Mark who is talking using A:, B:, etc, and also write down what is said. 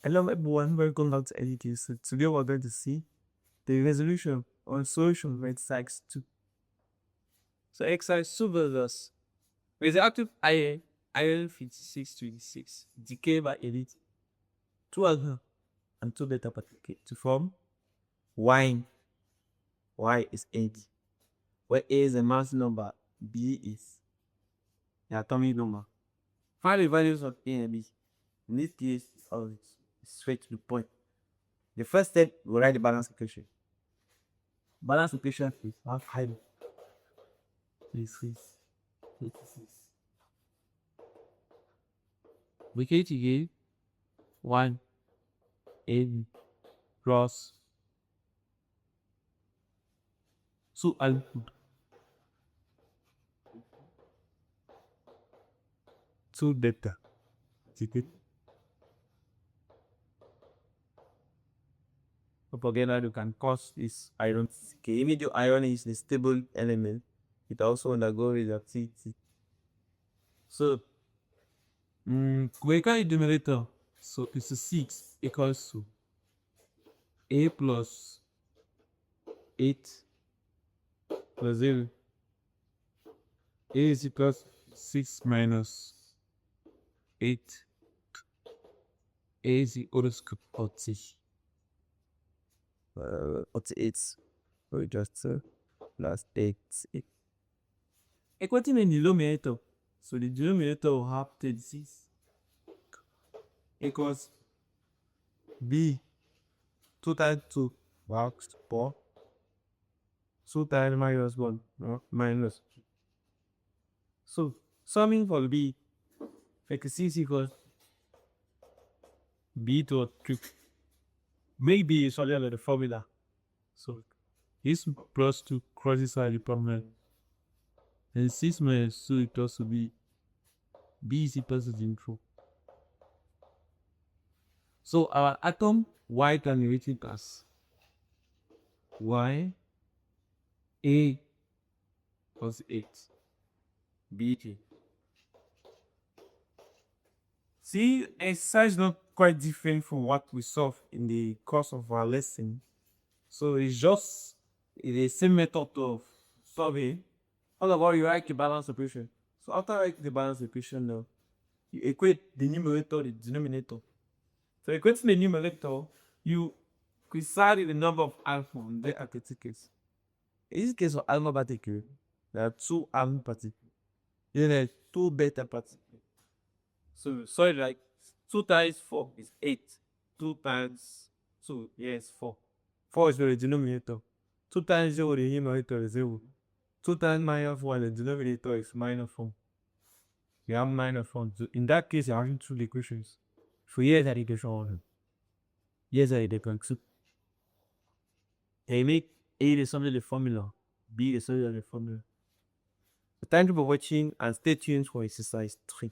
A: Hello everyone, welcome back to Edit. So today we're going to see the resolution or solution for exercise 2. So exercise 2 versus radioactive iron 5626 decay by elite 2 alpha and 2 beta particle to form Y. Y is 8, where A is the mass number, B is the atomic number. Find the values of A and B. In this case, it's straight to the point. The first step, we write the balance equation. Balance equation is half height is 86. We can give 1 in cross 2 output 2 delta. Propaganda you can cause is iron. Okay, even though iron is the stable element, it also undergoes radioactivity. So, we can numerator. So it's a 6 equals to A plus 8 plus 0. A is equals 6 minus 8. A is the horoscope 40. 48. We just plus 8. Equal to the denominator. So the denominator will have 36 equals B 2 times 2 box 4. 2 times minus 1 minus 2. So summing for B 36 equals B to 3. Maybe it's only the formula. So this plus 2 crosses out the problem. And 6 minus 2 equals to B. B is equal to the intro. So our atom Y can be written as Y A plus 8 BT. See, exercise not quite different from what we saw in the course of our lesson. So it's just the same method of solving. All about you write the balance equation. So after writing the balance equation now, you equate the numerator with the denominator. So equating the numerator, you decide the number of alpha and beta particles. In this case of alpha particle, there are 2 alpha particles. Then there are 2 beta particles. So sorry, like 2 times 4 is 8. 2 times 2, yes, 4. 4 is the denominator. 2 times 0, the numerator is 0. 2 times minus 1, the denominator is minus 4. You have minus 4. So in that case, you're having 2 equations. So here's the equation 1. Here's the equation 2. They make A the sum of the formula, B the sum of the formula. So thank you for watching and stay tuned for exercise 3.